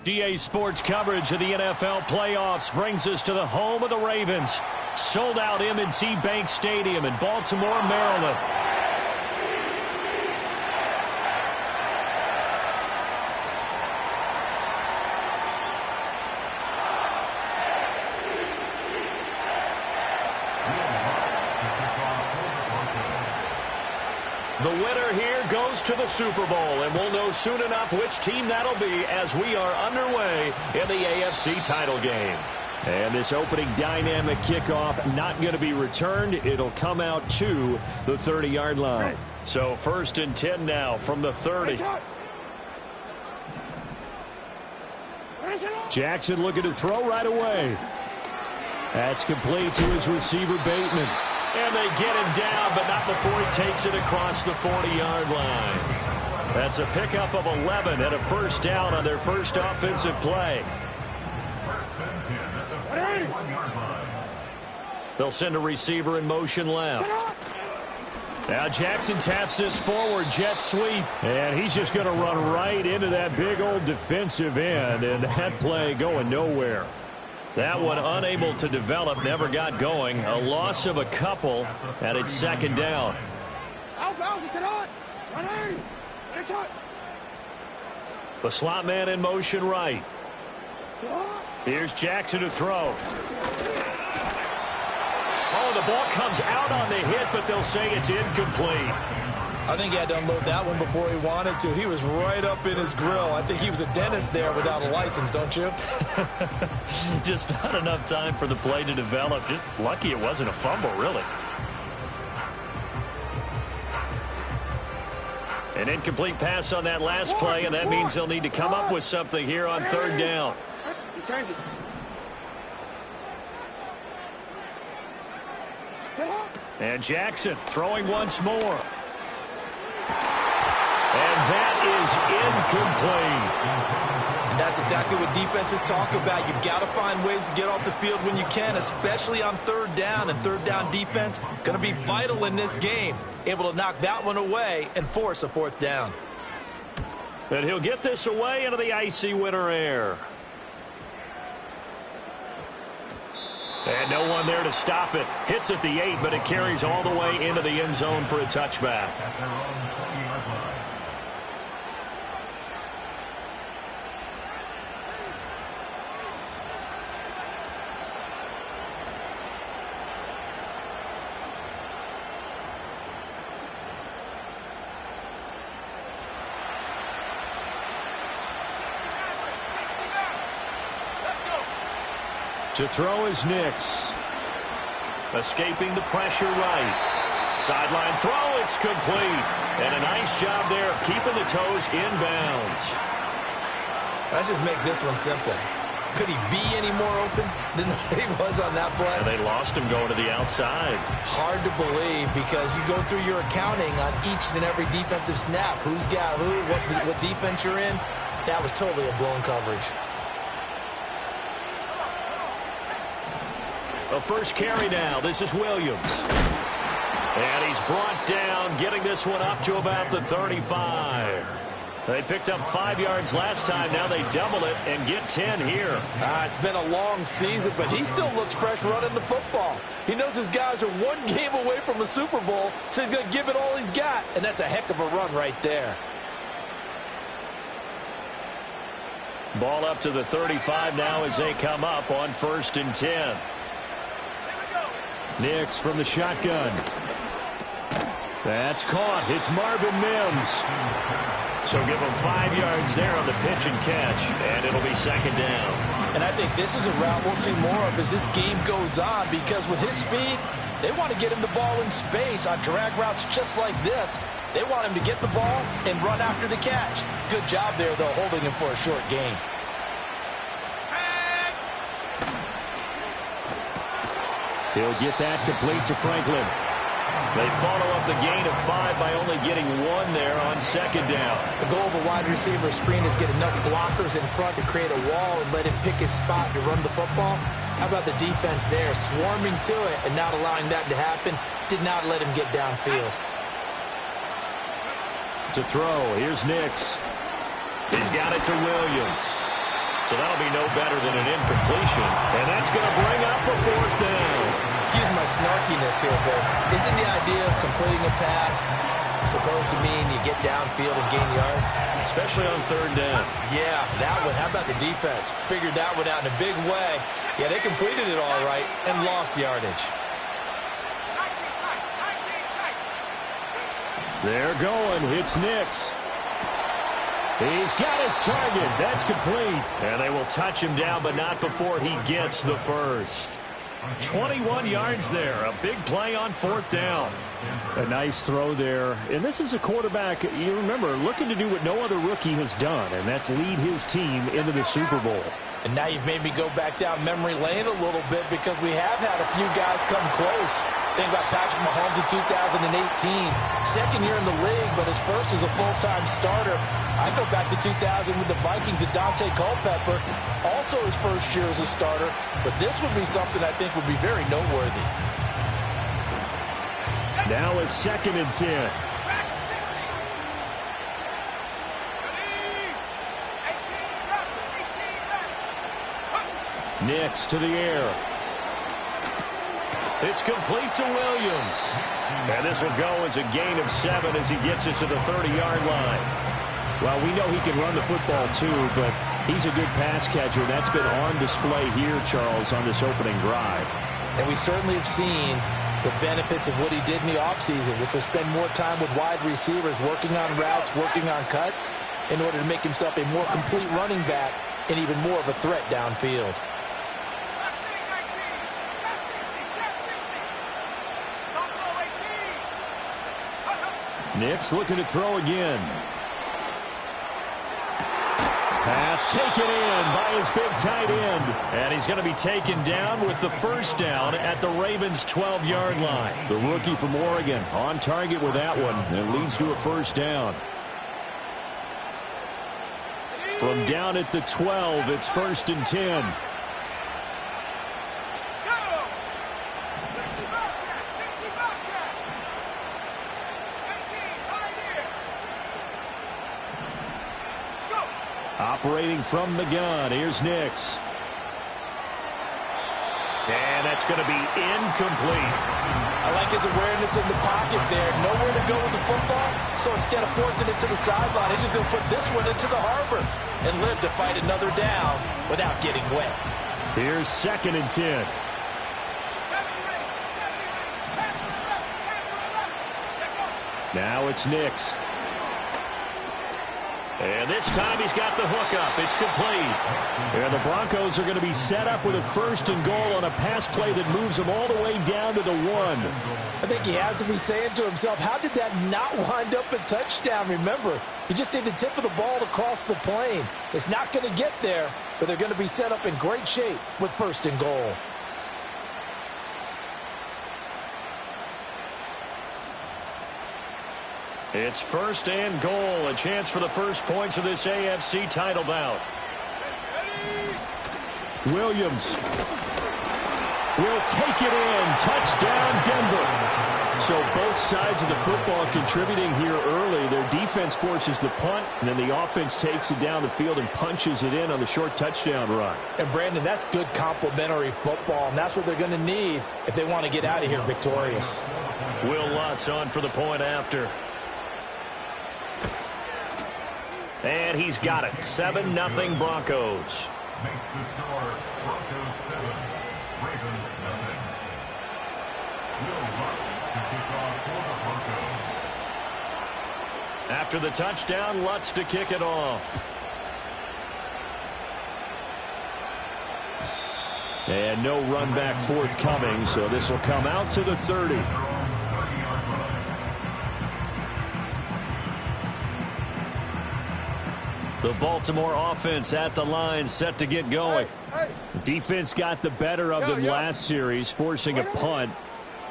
GA Sports coverage of the NFL playoffs brings us to the home of the Ravens. Sold out M&T Bank Stadium in Baltimore, Maryland. The winner here goes to the Super Bowl, and we'll know soon enough which team that'll be as we are underway in the AFC title game. And this opening dynamic kickoff not going to be returned. It'll come out to the 30-yard line. So 1st and 10 now from the 30. Jackson looking to throw right away. That's complete to his receiver, Bateman. And they get him down, but not before he takes it across the 40-yard line. That's a pickup of 11 and a first down on their first offensive play. They'll send a receiver in motion left. Now Jackson taps this forward jet sweep. And he's just going to run right into that big old defensive end. And that play going nowhere. That one unable to develop, never got going. A loss of a couple, and it's 2nd down. The slot man in motion right. Here's Jackson to throw. Oh, the ball comes out on the hit, but they'll say it's incomplete. I think he had to unload that one before he wanted to. He was right up in his grill. I think he was a dentist there without a license, don't you? Just not enough time for the play to develop. Just lucky it wasn't a fumble, really. An incomplete pass on that last play, and that means they'll need to come up with something here on 3rd down. And Jackson throwing once more. And that is incomplete. And that's exactly what defenses talk about. You've got to find ways to get off the field when you can, especially on 3rd down. And 3rd down defense going to be vital in this game. Able to knock that one away and force a 4th down. And he'll get this away into the icy winter air. And no one there to stop it. Hits at the 8, but it carries all the way into the end zone for a touchback. To throw is Nix. Escaping the pressure right. Sideline throw, it's complete. And a nice job there of keeping the toes inbounds. Let's just make this one simple. Could he be any more open than he was on that play? And they lost him going to the outside. Hard to believe because you go through your accounting on each and every defensive snap. Who's got who, what defense you're in. That was totally a blown coverage. A first carry now. This is Williams. And he's brought down, getting this one up to about the 35. They picked up 5 yards last time. Now they double it and get 10 here. It's been a long season, but he still looks fresh running the football. He knows his guys are 1 game away from a Super Bowl, so he's going to give it all he's got. And that's a heck of a run right there. Ball up to the 35 now as they come up on 1st and 10. Nix from the shotgun. That's caught. It's Marvin Mims. So give him 5 yards there on the pitch and catch, and it'll be 2nd down. And I think this is a route we'll see more of as this game goes on because with his speed, they want to get him the ball in space on drag routes just like this. They want him to get the ball and run after the catch. Good job there, though, holding him for a short gain. He'll get that complete to Franklin. They follow up the gain of 5 by only getting 1 there on 2nd down. The goal of a wide receiver screen is get enough blockers in front to create a wall and let him pick his spot to run the football. How about the defense there, swarming to it and not allowing that to happen? Did not let him get downfield. To throw, here's Nix. He's got it to Williams. So that'll be no better than an incompletion. And that's going to bring up a 4th down. Excuse my snarkiness here, but isn't the idea of completing a pass supposed to mean you get downfield and gain yards? Especially on 3rd down. Yeah, that one. How about the defense? Figured that one out in a big way. Yeah, they completed it all right and lost yardage. They're going. It's Nix. He's got his target. That's complete. And they will touch him down, but not before he gets the first. 21 yards there. A big play on 4th down. A nice throw there. And this is a quarterback, you remember, looking to do what no other rookie has done, and that's lead his team into the Super Bowl. And now you've made me go back down memory lane a little bit because we have had a few guys come close. Think about Patrick Mahomes in 2018. Second year in the league, but his first as a full-time starter. I go back to 2000 with the Vikings and Dante Culpepper. Also his first year as a starter. But this would be something I think would be very noteworthy. Now a 2nd and 10. Nix to the air. It's complete to Williams. And this will go as a gain of 7 as he gets it to the 30-yard line. Well, we know he can run the football too, but he's a good pass catcher. That's been on display here, Charles, on this opening drive. And we certainly have seen the benefits of what he did in the offseason, which was spend more time with wide receivers, working on routes, working on cuts, in order to make himself a more complete running back and even more of a threat downfield. Nix looking to throw again. Pass taken in by his big tight end. And he's going to be taken down with the first down at the Ravens' 12-yard line. The rookie from Oregon on target with that one. And leads to a first down. From down at the 12, it's 1st and 10. Operating from the gun, here's Nix. And that's going to be incomplete. I like his awareness in the pocket there. Nowhere to go with the football, so instead of forcing it to the sideline, he's just going to put this one into the harbor and live to fight another down without getting wet. Here's 2nd and 10. Now it's Nix. And this time he's got the hook up. It's complete. And the Broncos are going to be set up with a 1st and goal on a pass play that moves them all the way down to the 1. I think he has to be saying to himself, how did that not wind up a touchdown? Remember, you just need the tip of the ball to cross the plane. It's not going to get there, but they're going to be set up in great shape with 1st and goal. It's 1st and goal, a chance for the first points of this AFC title bout. Williams will take it in. Touchdown, Denver. So both sides of the football contributing here early. Their defense forces the punt, and then the offense takes it down the field and punches it in on the short touchdown run. And, Brandon, that's good complementary football, and that's what they're going to need if they want to get out of here victorious. Will Lutz on for the point after. And he's got it. 7-0 Broncos. Makes the score Broncos 7, Ravens 0. Will Lutz to kick off for the Broncos. After the touchdown, Lutz to kick it off. And no run back forthcoming, so this will come out to the 30. The Baltimore offense at the line, set to get going. Defense got the better of them last series, forcing a punt.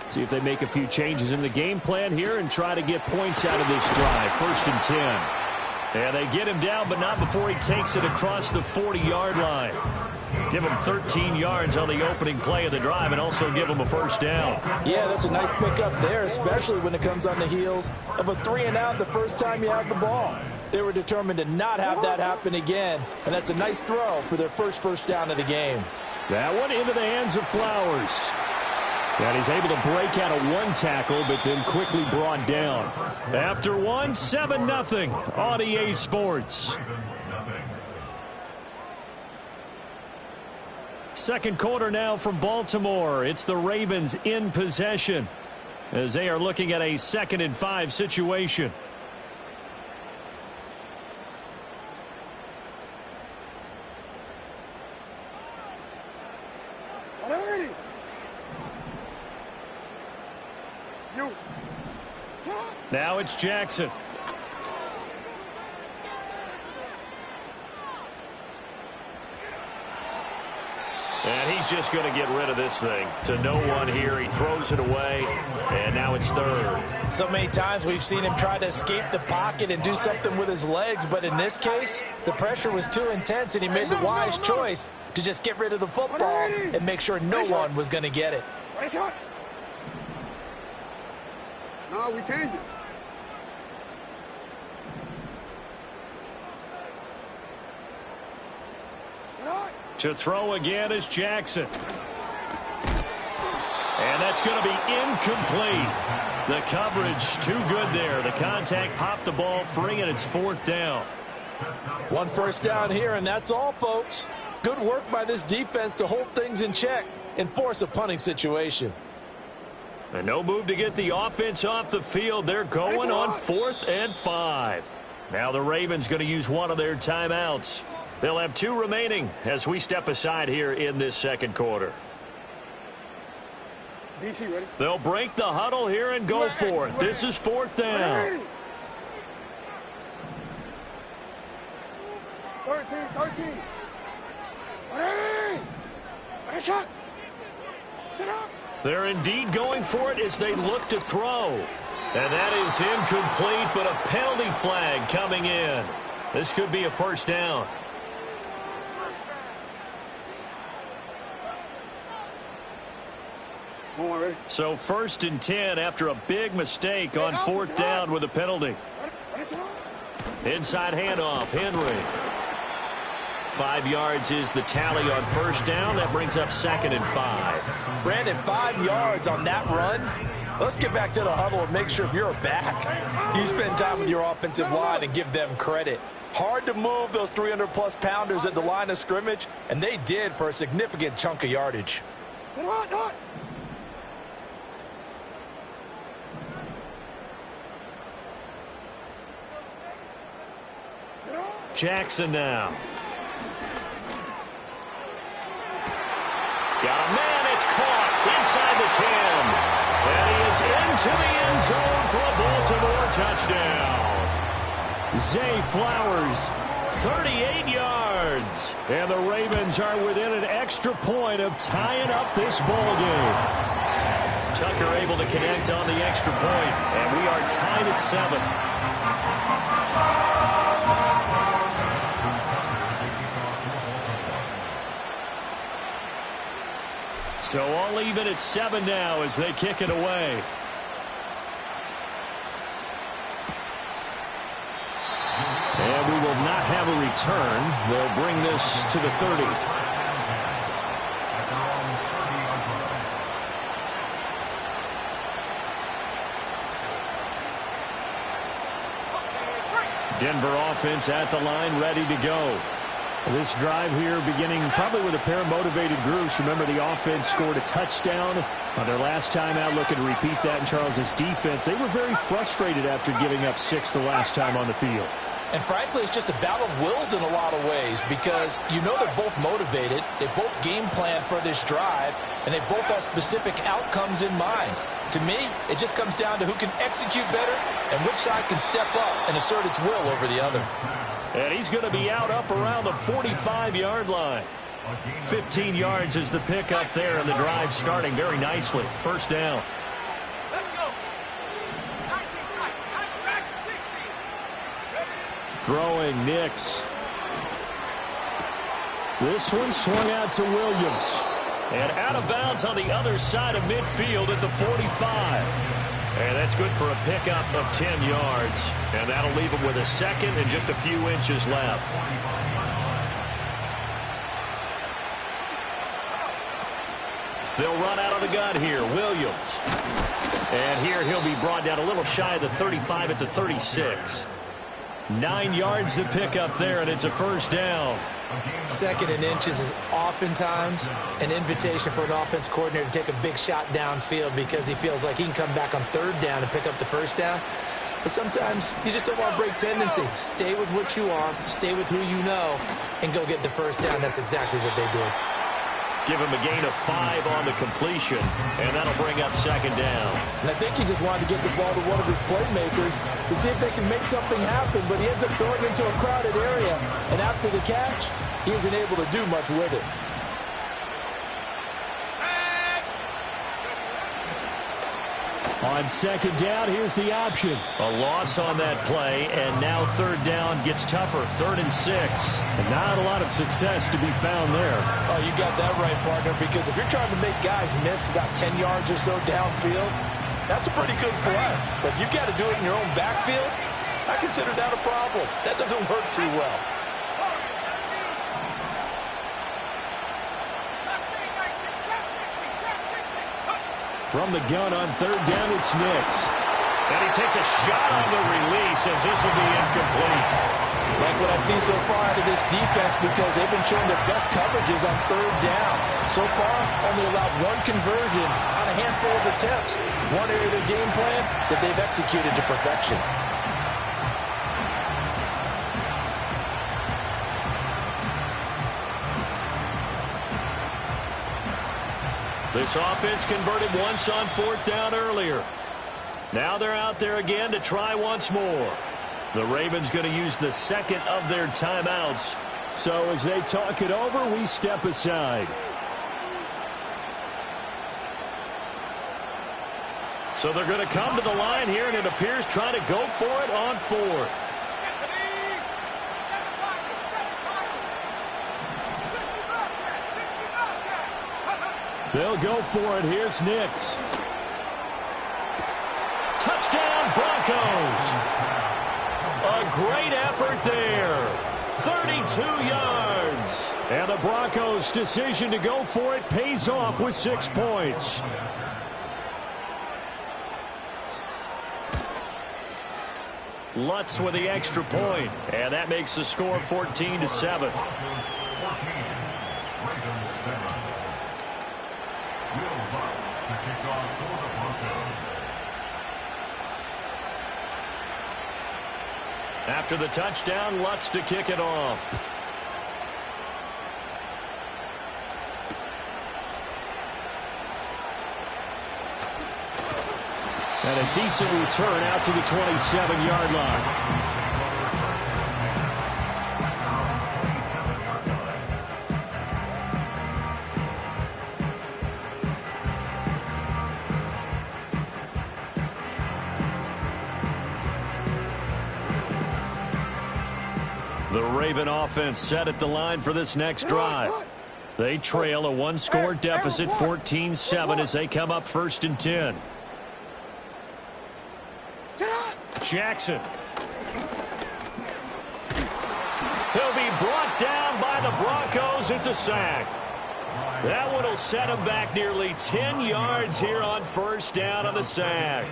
See if they make a few changes in the game plan here and try to get points out of this drive. 1st and 10. And they get him down, but not before he takes it across the 40-yard line. Give him 13 yards on the opening play of the drive and also give him a first down. Yeah, that's a nice pickup there, especially when it comes on the heels of a 3-and-out the first time you have the ball. They were determined to not have that happen again, and that's a nice throw for their first down of the game. That one into the hands of Flowers. And he's able to break out of one tackle, but then quickly brought down. After one, 7-0 on EA Sports. Second quarter now from Baltimore. It's the Ravens in possession as they are looking at a 2nd and 5 situation. Now it's Jackson. And he's just going to get rid of this thing. To no one here. He throws it away, and now it's 3rd. So many times we've seen him try to escape the pocket and do something with his legs, but in this case, the pressure was too intense, and he made the wise choice to just get rid of the football and make sure no one was going to get it. No, we changed it. To throw again is Jackson. And that's going to be incomplete. The coverage too good there. The contact popped the ball free, and it's 4th down. 1 first down here, and that's all, folks. Good work by this defense to hold things in check and force a punting situation. And no move to get the offense off the field. They're going on 4th and 5. Now the Ravens going to use one of their timeouts. They'll have 2 remaining as we step aside here in this second quarter. DC, ready? They'll break the huddle here and go for it. This is 4th down. 13. Ready? Ready, shot. Sit up. They're indeed going for it as they look to throw. And that is incomplete, but a penalty flag coming in. This could be a 1st down. So 1st and 10 after a big mistake on 4th down with a penalty. Inside handoff, Henry. 5 yards is the tally on 1st down. That brings up 2nd and 5. Brandon, 5 yards on that run. Let's get back to the huddle and make sure if you're a back, you spend time with your offensive line and give them credit. Hard to move those 300-plus pounders at the line of scrimmage, and they did for a significant chunk of yardage. Jackson now. Got a man, it's caught inside the 10. And he is into the end zone for a Baltimore touchdown. Zay Flowers, 38 yards. And the Ravens are within an extra point of tying up this ball game. Tucker able to connect on the extra point, and we are tied at 7. So all even at 7 now as they kick it away. And we will not have a return. They'll bring this to the 30. Denver offense at the line, ready to go. This drive here beginning probably with a pair of motivated groups. Remember, the offense scored a touchdown on their last time out. Looking to repeat that in Charles's defense. They were very frustrated after giving up 6 the last time on the field. And frankly, it's just a battle of wills in a lot of ways because you know they're both motivated. They both game plan for this drive, and they both have specific outcomes in mind. To me, it just comes down to who can execute better and which side can step up and assert its will over the other. And he's going to be out up around the 45-yard line. 15 yards is the pickup there, and the drive starting very nicely. 1st down. Let's go. Throwing Nix. This one swung out to Williams. And out of bounds on the other side of midfield at the 45. And that's good for a pickup of 10 yards. And that'll leave him with a second and just a few inches left. They'll run out of the gun here. Williams. And here he'll be brought down a little shy of the 35 at the 36. 9 yards to pick up there, and it's a first down. Second and inches is oftentimes an invitation for an offense coordinator to take a big shot downfield because he feels like he can come back on third down and pick up the first down. But sometimes you just don't want to break tendency. Stay with what you are, stay with who you know, and go get the first down. That's exactly what they did. Give him a gain of 5 on the completion, and that'll bring up second down. And I think he just wanted to get the ball to one of his playmakers to see if they can make something happen, but he ends up throwing it into a crowded area. And after the catch, he isn't able to do much with it. On second down, here's the option. A loss on that play, and now third down gets tougher. 3rd and 6. And not a lot of success to be found there. Oh, you got that right, partner, because if you're trying to make guys miss about 10 yards or so downfield, that's a pretty good play. But if you've got to do it in your own backfield, I consider that a problem. That doesn't work too well. From the gun on third down, it's Ncaa. And he takes a shot on the release as this will be incomplete. Like what I see so far out of this defense because they've been showing their best coverages on third down. So far, only allowed one conversion on a handful of attempts. One area of their game plan that they've executed to perfection. This offense converted once on 4th down earlier. Now they're out there again to try once more. The Ravens going to use the second of their timeouts. So as they talk it over, we step aside. So they're going to come to the line here, and it appears trying to go for it on 4th. They'll go for it. Here's Ncaa. Touchdown, Broncos. A great effort there. 32 yards. And the Broncos' decision to go for it pays off with 6 points. Lutz with the extra point. And that makes the score 14-7. After the touchdown, Lutz to kick it off. And a decent return out to the 27-yard line. The Raven offense set at the line for this next drive. They trail a one-score deficit, 14-7, as they come up 1st and 10. Jackson. He'll be brought down by the Broncos. It's a sack. That one will set him back nearly 10 yards here on 1st down on the sack.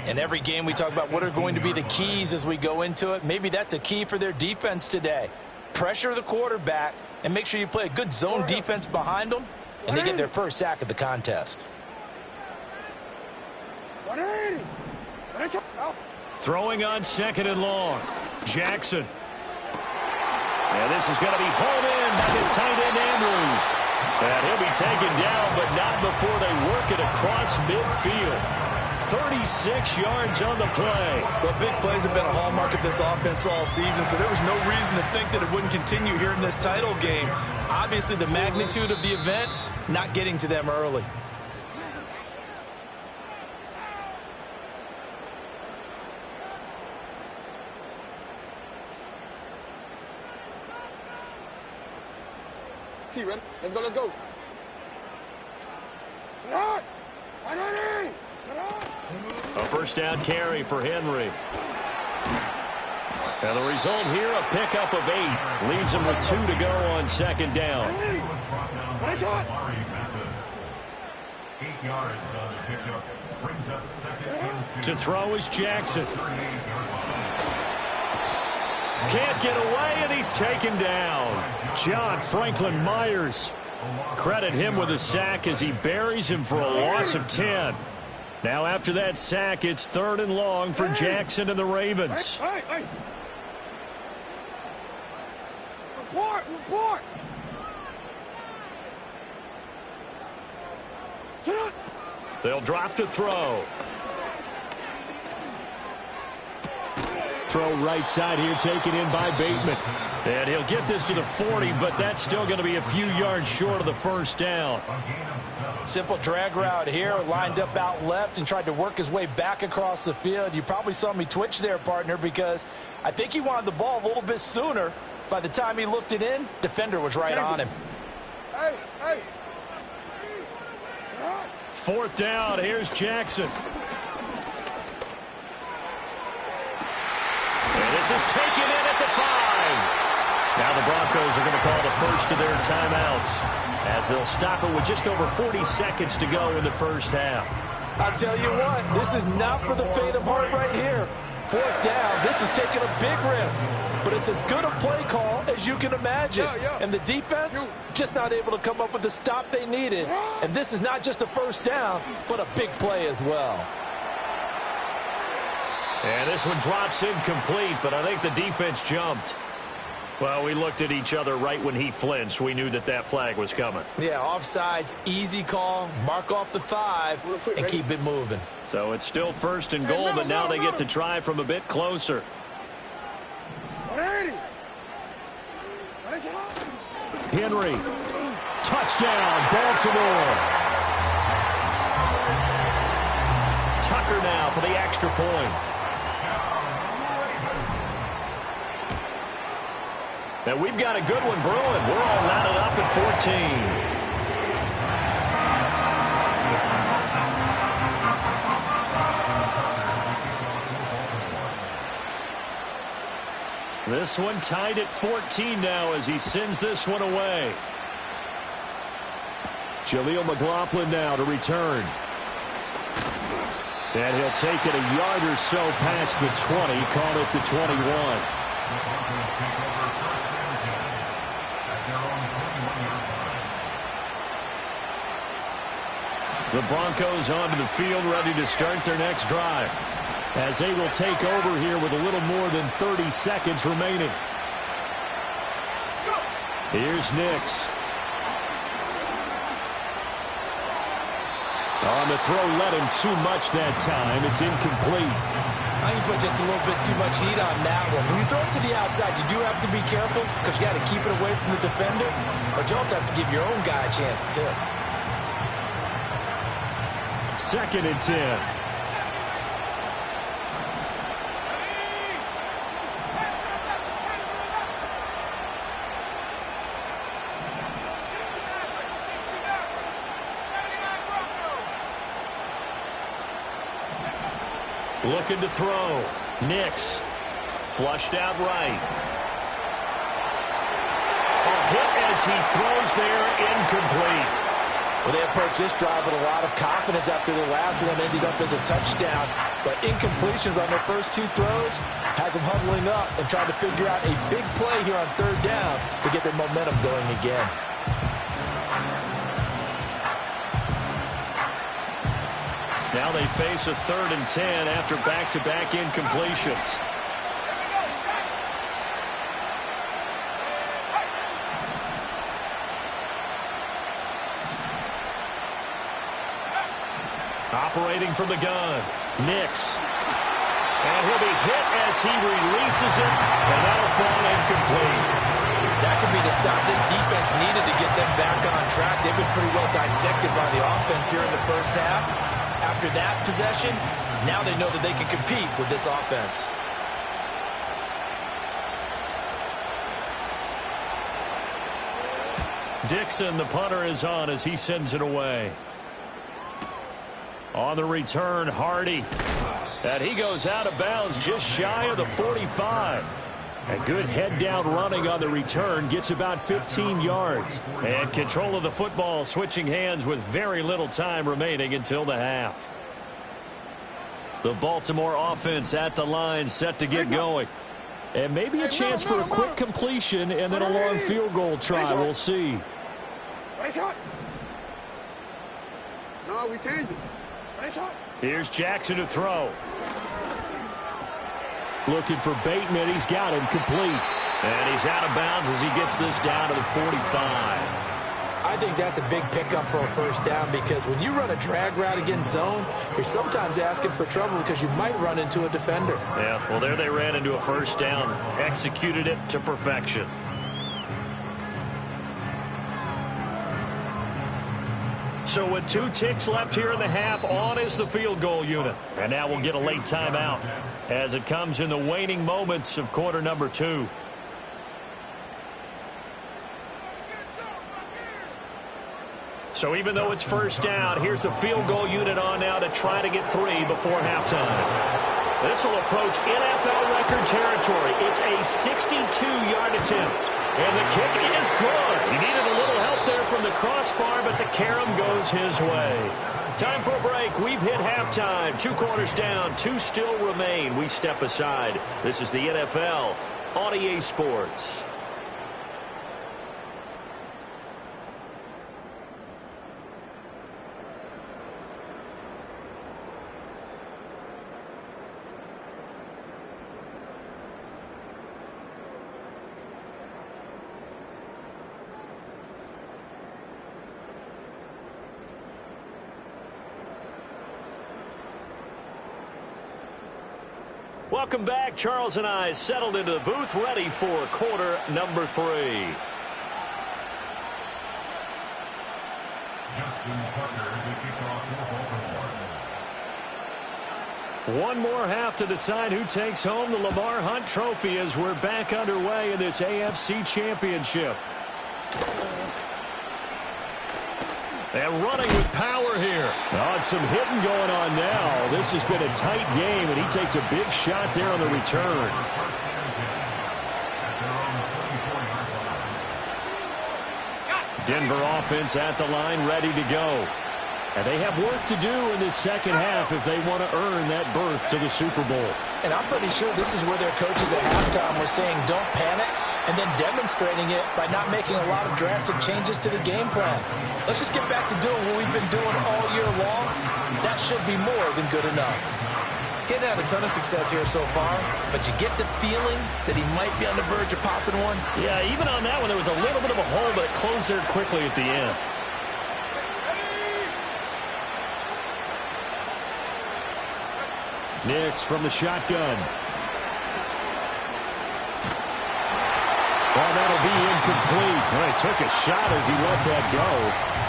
In every game we talk about what are going to be the keys as we go into it. Maybe that's a key for their defense today. Pressure the quarterback and make sure you play a good zone defense behind them, and they get their first sack of the contest. Throwing on 2nd and long. Jackson. And this is going to be hauled in by the tight end Andrews. And he'll be taken down, but not before they work it across midfield. 36 yards on the play. Well, big plays have been a hallmark of this offense all season, so there was no reason to think that it wouldn't continue here in this title game. Obviously, the magnitude of the event not getting to them early. Ready? Let's go, let's go. A first down carry for Henry. And the result here, a pickup of 8. Leaves him with 2 to go on second down. 8 yards on the pickup. Brings up second and 2. To throw is Jackson. Can't get away, and he's taken down. John Franklin Myers. Credit him with a sack as he buries him for a loss of 10. Now after that sack, it's 3rd and long for Jackson and the Ravens. Hey. Report. Sit up. They'll drop to throw. Throw right side here, taken in by Bateman. And he'll get this to the 40, but that's still going to be a few yards short of the first down. Simple drag route here, lined up out left and tried to work his way back across the field. You probably saw me twitch there, partner, because I think he wanted the ball a little bit sooner. By the time he looked it in, defender was right on him. Hey. 4th down, here's Jackson. And this is taken in at the 5. Now the Broncos are going to call the first of their timeouts as they'll stop it with just over 40 seconds to go in the first half. I'll tell you what, this is not for the faint of heart right here. 4th down, this is taking a big risk, but it's as good a play call as you can imagine. And the defense just not able to come up with the stop they needed. And this is not just a first down, but a big play as well. And this one drops incomplete, but I think the defense jumped. Well, we looked at each other right when he flinched. We knew that flag was coming. Yeah, offsides, easy call, mark off the 5, and keep it moving. So it's still 1st and goal, but now they get to try from a bit closer. Henry, touchdown, Baltimore. Tucker now for the extra point. And we've got a good one brewing. We're all knotted up at 14. This one tied at 14 now as he sends this one away. Jaleel McLaughlin now to return. And he'll take it a yard or so past the 20, call it the 21. The Broncos onto the field, ready to start their next drive, as they will take over here with a little more than 30 seconds remaining. Here's Nix. On the throw, led him too much that time. It's incomplete. I think you put just a little bit too much heat on that one. When you throw it to the outside, you do have to be careful because you got to keep it away from the defender, but you also have to give your own guy a chance too. 2nd and 10. Looking to throw. Nix. Flushed out right. A hit as he throws there, incomplete. Well, they approached this drive with a lot of confidence after their last one ended up as a touchdown. But incompletions on their first 2 throws has them huddling up and trying to figure out a big play here on 3rd down to get their momentum going again. Now they face a 3rd and 10 after back-to-back incompletions. Operating from the gun, Nix. And he'll be hit as he releases it, and that'll fall incomplete. That could be the stop this defense needed to get them back on track. They've been pretty well dissected by the offense here in the first half. After that possession, now they know that they can compete with this offense. Dixon, the punter, is on as he sends it away. On the return, Hardy. And he goes out of bounds just shy of the 45. A good head-down running on the return gets about 15 yards. And control of the football switching hands with very little time remaining until the half. The Baltimore offense at the line set to get going. And maybe a chance for a quick completion and then a long field goal try. We'll see. No, we change it. Here's Jackson to throw. Looking for Bateman. He's got him complete. And he's out of bounds as he gets this down to the 45. I think that's a big pickup for a first down because when you run a drag route against zone, you're sometimes asking for trouble because you might run into a defender. Yeah, well, there they ran into a first down. Executed it to perfection. So with 2 ticks left here in the half, on is the field goal unit. And now we'll get a late timeout as it comes in the waning moments of quarter number 2. So even though it's first down, here's the field goal unit on now to try to get 3 before halftime. This will approach NFL record territory. It's a 62-yard attempt. And the kick is good. He needed a little help there from the crossbar, but the carom goes his way. Time for a break. We've hit halftime. 2 quarters down. 2 still remain. We step aside. This is the NFL on EA Sports. Welcome back. Charles and I settled into the booth, ready for quarter number 3. One more half to decide who takes home the Lamar Hunt Trophy as we're back underway in this AFC Championship. And running with power here. Oh, some hitting going on now. This has been a tight game, and he takes a big shot there on the return. Denver offense at the line, ready to go. And they have work to do in this second half if they want to earn that berth to the Super Bowl. And I'm pretty sure this is where their coaches at halftime were saying don't panic, and then demonstrating it by not making a lot of drastic changes to the game plan. Let's just get back to doing what we've been doing all year long. That should be more than good enough. He didn't have a ton of success here so far, but you get the feeling that he might be on the verge of popping one. Yeah, even on that one, there was a little bit of a hole, but it closed there quickly at the end. Nix from the shotgun. Well, that'll be incomplete. Well, he took a shot as he let that go.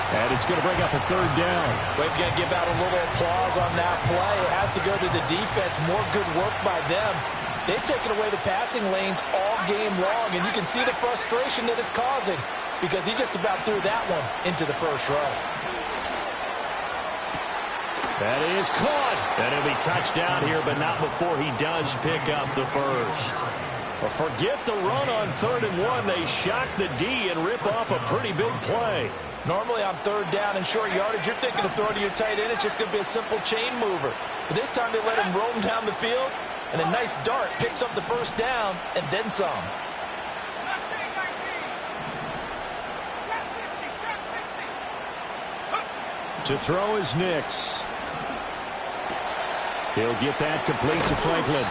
And it's going to bring up a 3rd down. We've got to give out a little applause on that play. It has to go to the defense. More good work by them. They've taken away the passing lanes all game long, and you can see the frustration that it's causing because he just about threw that one into the first row. That is caught. And it'll be touchdown here, but not before he does pick up the first. Well, forget the run on 3rd and 1. They shock the D and rip off a pretty big play. Normally on 3rd down and short yardage, you're thinking of throwing to your tight end. It's just going to be a simple chain mover. But this time they let him roam down the field, and a nice dart picks up the first down and then some. To throw is Nix. He'll get that complete to Franklin.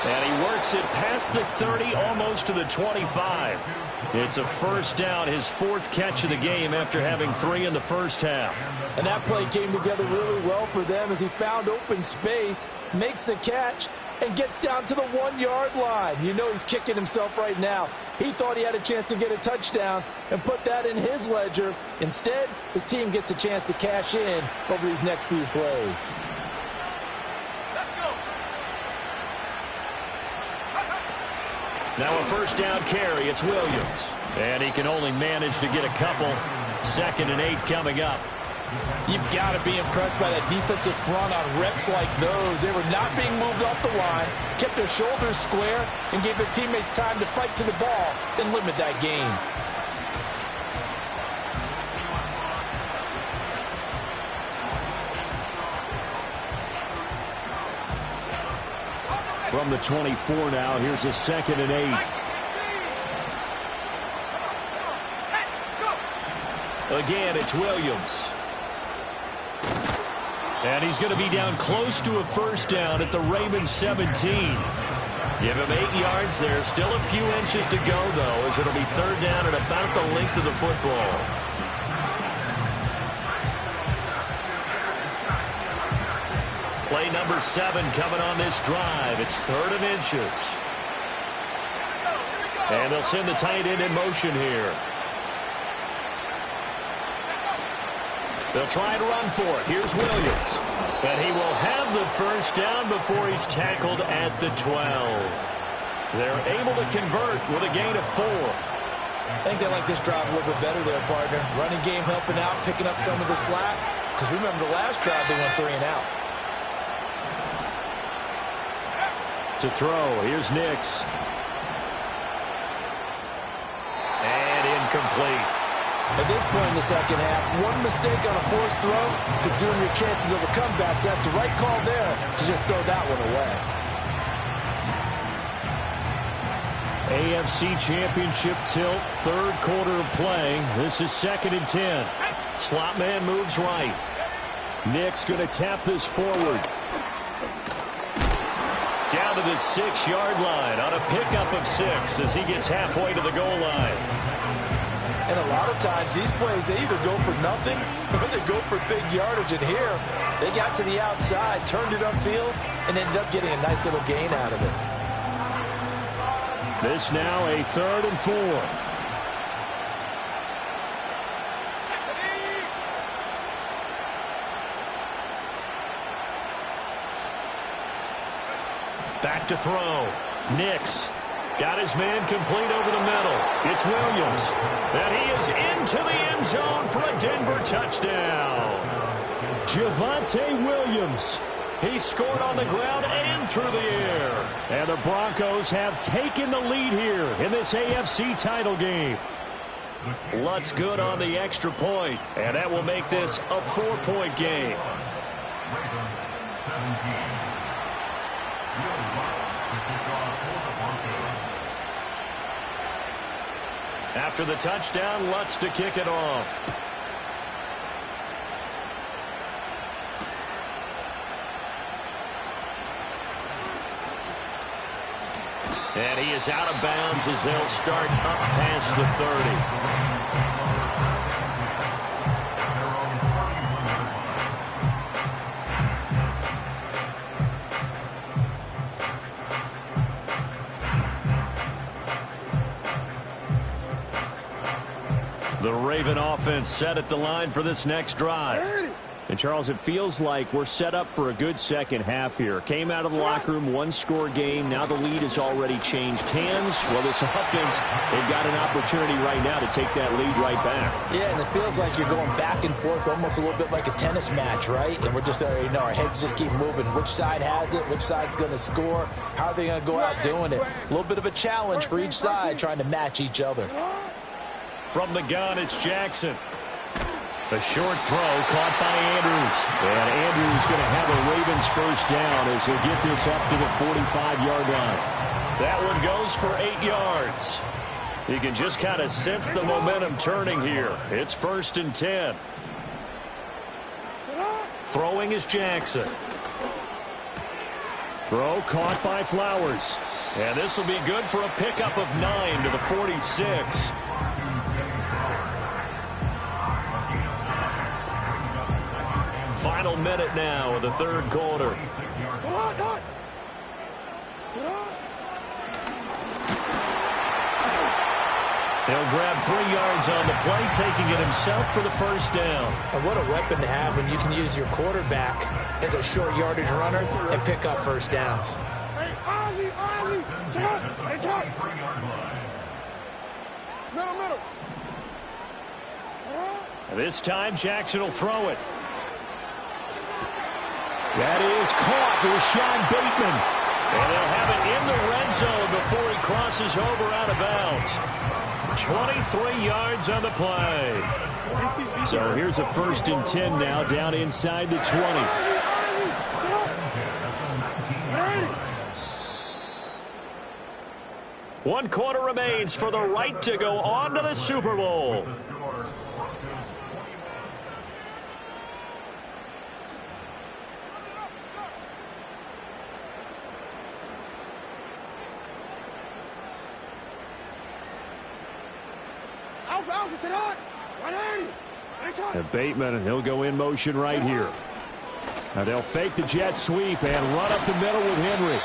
And he works it past the 30, almost to the 25. It's a first down, his 4th catch of the game after having 3 in the first half. And that play came together really well for them as he found open space, makes the catch, and gets down to the 1-yard line. You know he's kicking himself right now. He thought he had a chance to get a touchdown and put that in his ledger. Instead, his team gets a chance to cash in over these next few plays. Now a first down carry. It's Williams. And he can only manage to get a couple. 2nd and 8 coming up. You've got to be impressed by that defensive front on reps like those. They were not being moved off the line, kept their shoulders square, and gave their teammates time to fight to the ball and limit that gain. From the 24 now, here's a 2nd and 8. Again, it's Williams. And he's going to be down close to a first down at the Ravens 17. Give him 8 yards there. Still a few inches to go, though, as it'll be 3rd down at about the length of the football. Play number 7 coming on this drive. It's 3rd and inches. And they'll send the tight end in motion here. They'll try and run for it. Here's Williams. And he will have the first down before he's tackled at the 12. They're able to convert with a gain of 4. I think they like this drive a little bit better there, partner. Running game helping out, picking up some of the slack. Because remember, the last drive they went 3 and out. To throw, here's Nix. And incomplete. At this point in the second half, one mistake on a forced throw could doom your chances of a comeback. So that's the right call there to just throw that one away. AFC Championship tilt, 3rd quarter of play. This is 2nd and 10. Slot man moves right. Nix going to tap this forward. Down to the 6-yard line on a pickup of 6 as he gets halfway to the goal line. And a lot of times, these plays, they either go for nothing or they go for big yardage. And here, they got to the outside, turned it upfield, and ended up getting a nice little gain out of it. This now a 3rd and 4. Back to throw. Nix. Got his man complete over the middle. It's Williams. And he is into the end zone for a Denver touchdown. Javonte Williams. He scored on the ground and through the air. And the Broncos have taken the lead here in this AFC title game. Lutz good on the extra point. And that will make this a 4-point game. After the touchdown, Lutz to kick it off. And he is out of bounds as they'll start up past the 30. The Raven offense set at the line for this next drive. And, Charles, it feels like we're set up for a good second half here. Came out of the locker room, 1-score game. Now the lead has already changed hands. Well, this offense, they've got an opportunity right now to take that lead right back. Yeah, and it feels like you're going back and forth almost a little bit like a tennis match, right? And we're just already know our heads just keep moving. Which side has it? Which side's going to score? How are they going to go out doing it? A little bit of a challenge for each side trying to match each other. From the gun, it's Jackson. A short throw caught by Andrews. And Andrews going to have a Ravens first down as he'll get this up to the 45-yard line. That one goes for 8 yards. You can just kind of sense the momentum turning here. It's 1st and 10. Throwing is Jackson. Throw caught by Flowers. And this will be good for a pickup of 9 to the 46. Final minute now of the 3rd quarter. He'll grab 3 yards on the play, taking it himself for the first down. And what a weapon to have when you can use your quarterback as a short yardage runner and pick up first downs. Hey, Ozzie, hey, middle. This time Jackson will throw it. That is caught with Sean Bateman. And they'll have it in the red zone before he crosses over out of bounds. 23 yards on the play. So here's a 1st and 10 now down inside the 20. One quarter remains for the right to go on to the Super Bowl. And Bateman, he'll go in motion right here. Now they'll fake the jet sweep and run up the middle with Henry.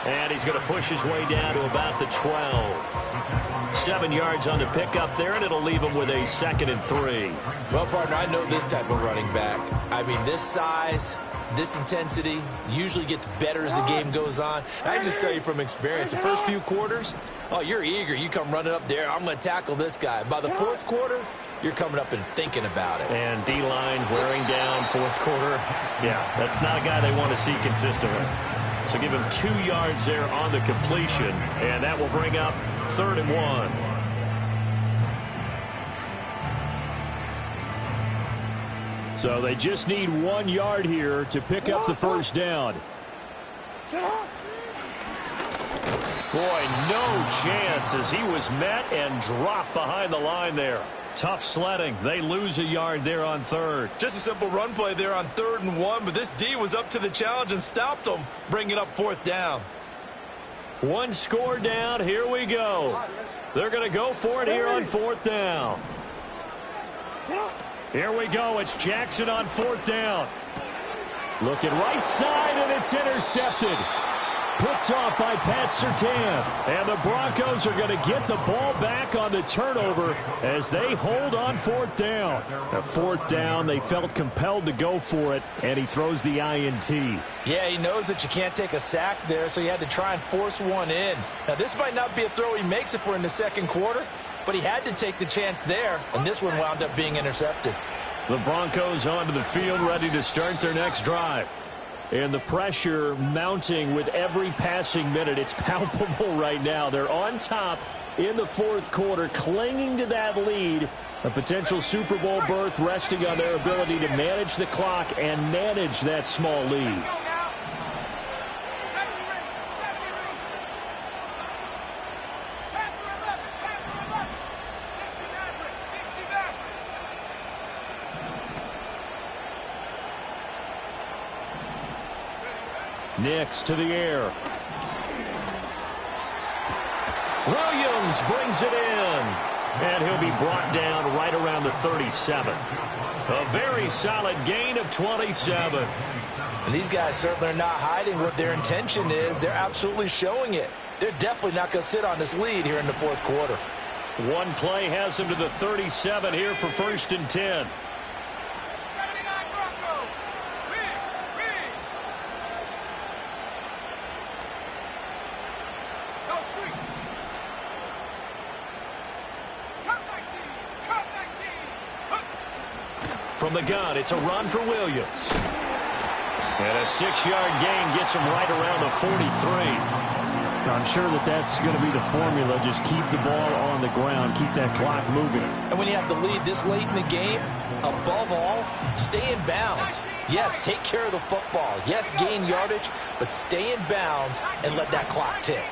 And he's going to push his way down to about the 12. 7 yards on the pickup there, and it'll leave him with a 2nd and 3. Well, partner, I know this type of running back. I mean, this size, this intensity usually gets better as the game goes on. And I just tell you from experience, the first few quarters, oh, you're eager. You come running up there, I'm going to tackle this guy. By the 4th quarter, you're coming up and thinking about it. And D-line wearing down 4th quarter. Yeah, that's not a guy they want to see consistently. So give him 2 yards there on the completion, and that will bring up 3rd and 1. So they just need 1 yard here to pick up the 1st down. Boy, no chance as he was met and dropped behind the line there. Tough sledding. They lose a yard there on 3rd. Just a simple run play there on 3rd and 1, but this D was up to the challenge and stopped them, bringing up 4th down. 1 score down. Here we go. They're going to go for it here on 4th down. Here we go. It's Jackson on 4th down. Looking right side, and it's intercepted. Picked off by Pat Surtain. And the Broncos are going to get the ball back on the turnover as they hold on 4th down. At 4th down, they felt compelled to go for it, and he throws the INT. Yeah, he knows that you can't take a sack there, so he had to try and force one in. Now, this might not be a throw he makes if we're in the 2nd quarter, but he had to take the chance there, and this one wound up being intercepted. The Broncos onto the field, ready to start their next drive. And the pressure mounting with every passing minute. It's palpable right now. They're on top in the 4th quarter, clinging to that lead. A potential Super Bowl berth resting on their ability to manage the clock and manage that small lead. Nix to the air. Williams brings it in. And he'll be brought down right around the 37. A very solid gain of 27. And these guys certainly are not hiding what their intention is. They're absolutely showing it. They're definitely not going to sit on this lead here in the 4th quarter. One play has them to the 37 here for 1st and 10. From the gun, it's a run for Williams. And a 6-yard gain gets him right around the 43. I'm sure that's going to be the formula. Just keep the ball on the ground. Keep that clock moving. And when you have the lead this late in the game, above all, stay in bounds. Yes, take care of the football. Yes, gain yardage, but stay in bounds and let that clock tick.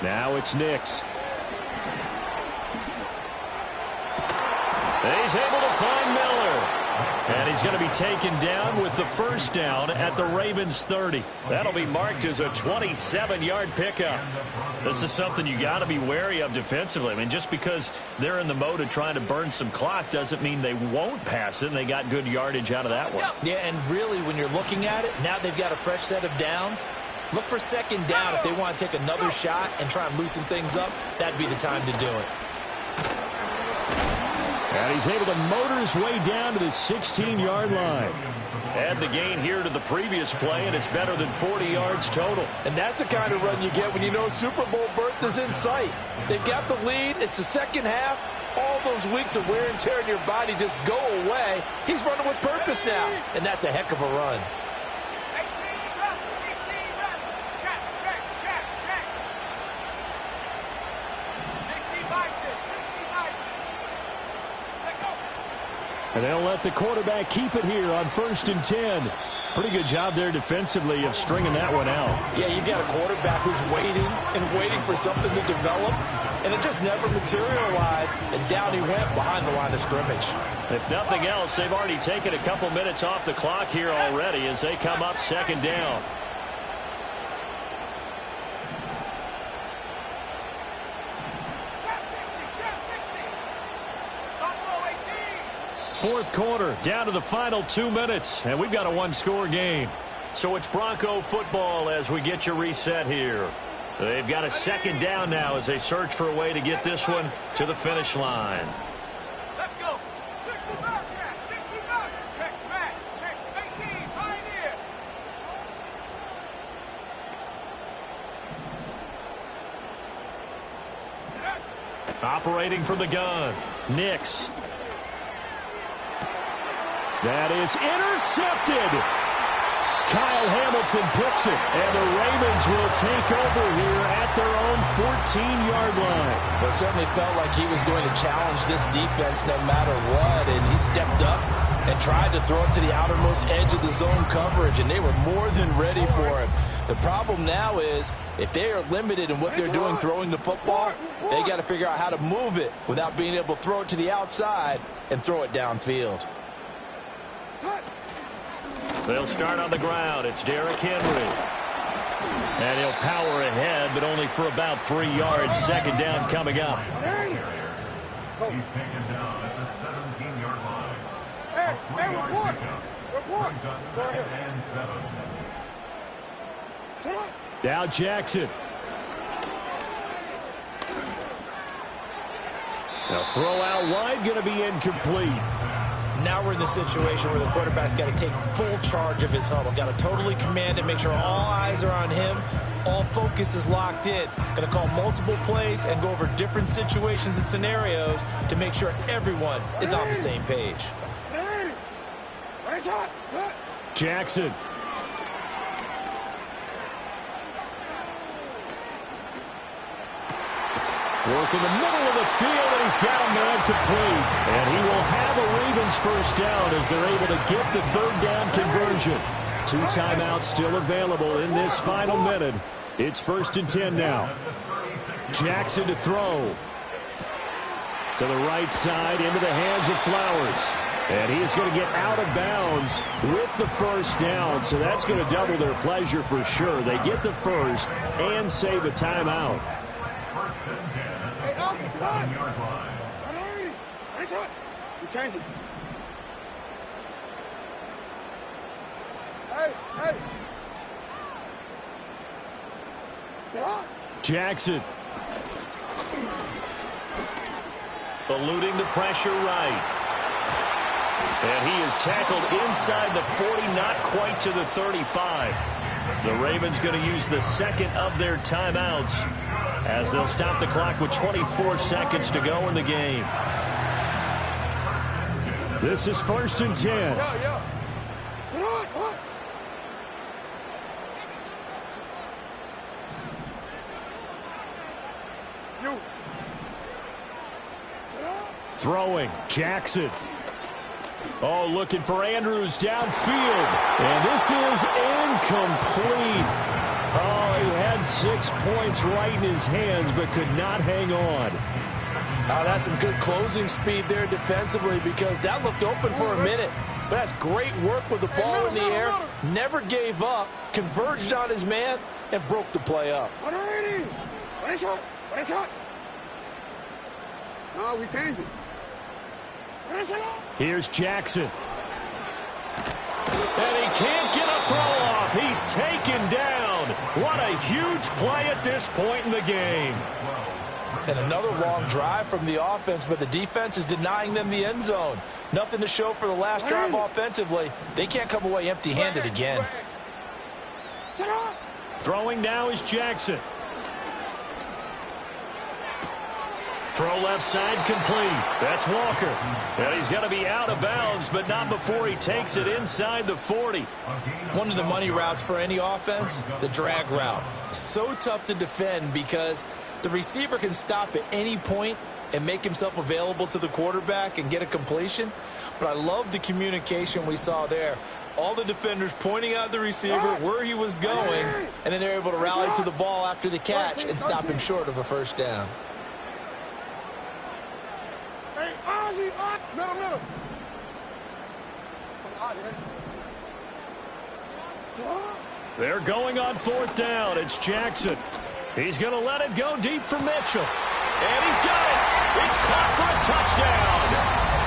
Now it's Nix. He's able to find Miller. And he's going to be taken down with the 1st down at the Ravens 30. That'll be marked as a 27-yard pickup. This is something you got to be wary of defensively. I mean, just because they're in the mode of trying to burn some clock doesn't mean they won't pass it, and they got good yardage out of that one. Yeah, and really, when you're looking at it, now they've got a fresh set of downs. Look for 2nd down if they want to take another shot and try and loosen things up. That'd be the time to do it. And he's able to motor his way down to the 16-yard line. Add the gain here to the previous play, and it's better than 40 yards total. And that's the kind of run you get when you know Super Bowl berth is in sight. They've got the lead. It's the second half. All those weeks of wear and tear in your body just go away. He's running with purpose now, and that's a heck of a run. And they'll let the quarterback keep it here on 1st and 10. Pretty good job there defensively of stringing that one out. Yeah, you've got a quarterback who's waiting and waiting for something to develop, and it just never materialized, and down he went behind the line of scrimmage. If nothing else, they've already taken a couple minutes off the clock here already as they come up 2nd down. Fourth quarter, down to the final 2 minutes, and we've got a one-score game. So it's Bronco football as we get you reset here. They've got a 2nd down now as they search for a way to get this one to the finish line. Let's go. 65, 65. Check, smash. Check, 18. Pioneer. Operating from the gun, Nix. That is intercepted. Kyle Hamilton picks it, and the Ravens will take over here at their own 14-yard line. Well, it certainly felt like he was going to challenge this defense no matter what, and he stepped up and tried to throw it to the outermost edge of the zone coverage, and they were more than ready for him. The problem now is if they are limited in what they're doing throwing the football, they got to figure out how to move it without being able to throw it to the outside and throw it downfield. They'll start on the ground. It's Derrick Henry. And he'll power ahead, but only for about 3 yards. 2nd down coming up. He's taken down at the 17-yard line. Hey, report. Brings up 2nd and 7. Now Jackson. Now throw out wide, going to be incomplete. Now we're in the situation where the quarterback's got to take full charge of his huddle. Got to totally command it, make sure all eyes are on him. All focus is locked in. Going to call multiple plays and go over different situations and scenarios to make sure everyone is on the same page. Jackson. Work in the middle of the field, and he's got a man complete. And he will have a Ravens first down as they're able to get the 3rd down conversion. 2 timeouts still available in this final minute. It's 1st and 10 now. Jackson to throw. To the right side, into the hands of Flowers. And he is going to get out of bounds with the first down. So that's going to double their pleasure for sure. They get the first and save a timeout. 1st and 10 at the 47-yard line. We're changing. Hey. Jackson. Eluding the pressure right. And he is tackled inside the 40, not quite to the 35. The Ravens going to use the 2nd of their timeouts as they'll stop the clock with 24 seconds to go in the game. This is 1st and 10. Throwing, Jackson. Oh, looking for Andrews downfield. And this is incomplete. Oh, he had 6 points right in his hands, but could not hang on. Oh, that's some good closing speed there defensively because that looked open for a minute. But that's great work with the ball in the air. Never gave up, converged on his man, and broke the play up. No, we changed it. Here's Jackson. And he can't get a throw off. He's taken down. What a huge play at this point in the game. And another long drive from the offense, but the defense is denying them the end zone. Nothing to show for the last drive offensively. They can't come away empty-handed again. Throwing now is Jackson. Throw left side complete. That's Walker. And he's going to be out of bounds, but not before he takes it inside the 40. One of the money routes for any offense, the drag route. So tough to defend because the receiver can stop at any point and make himself available to the quarterback and get a completion. But I love the communication we saw there. All the defenders pointing out the receiver, where he was going, and then they're able to rally to the ball after the catch and stop him short of a first down. They're going on fourth down. It's Jackson. He's going to let it go deep for Mitchell. And he's got it. It's caught for a touchdown.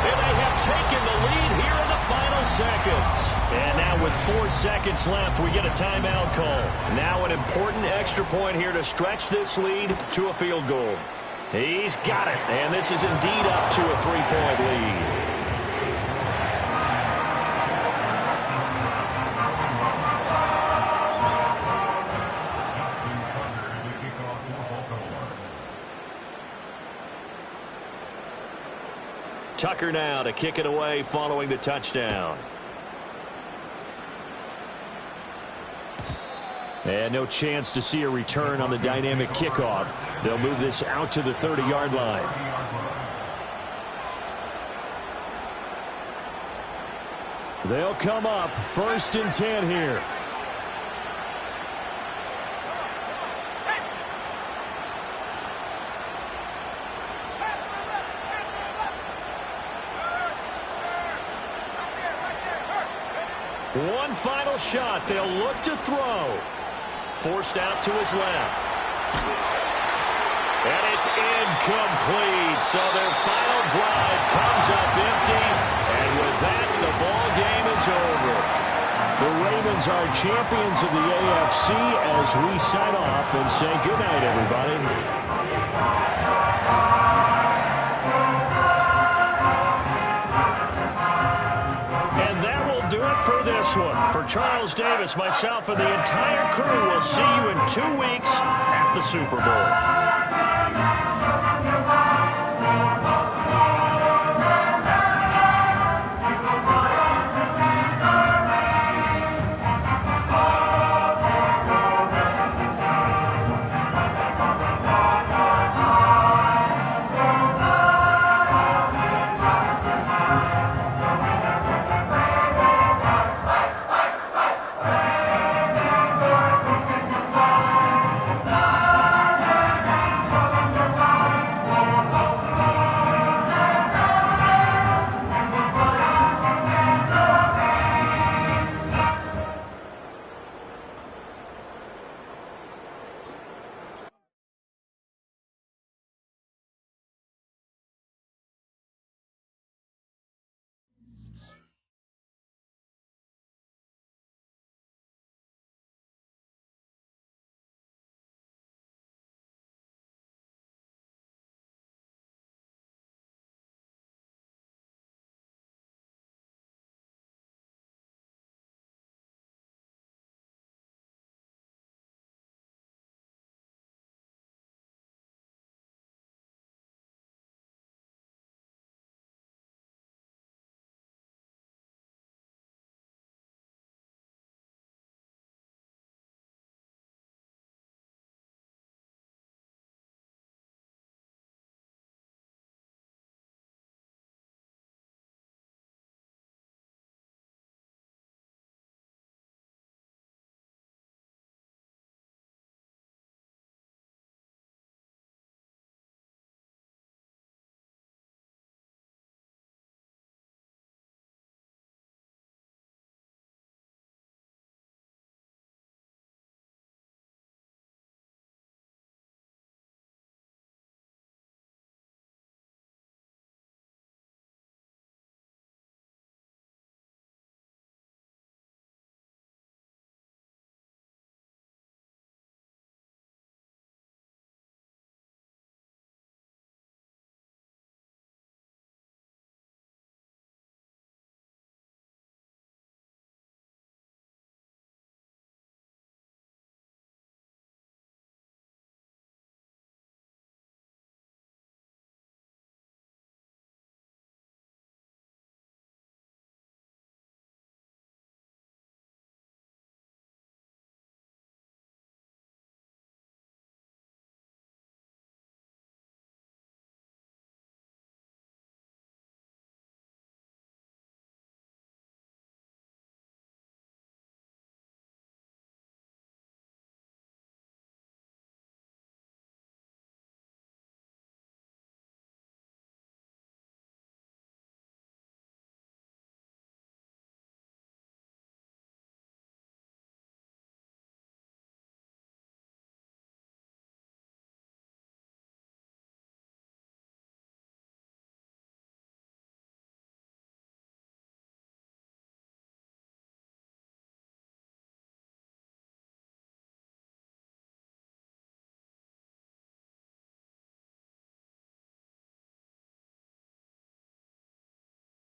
And they have taken the lead here in the final seconds. And now with 4 seconds left, we get a timeout call. Now an important extra point here to stretch this lead to a field goal. He's got it. And this is indeed up to a 3-point lead. Tucker now to kick it away following the touchdown. And no chance to see a return on the dynamic kickoff. They'll move this out to the 30-yard line. They'll come up 1st and 10 here. One final shot. They'll look to throw. Forced out to his left. And it's incomplete. So their final drive comes up empty. And with that, the ball game is over. The Ravens are champions of the AFC as we sign off and say goodnight, everybody. For this one, for Charles Davis, myself, and the entire crew, we'll see you in 2 weeks at the Super Bowl.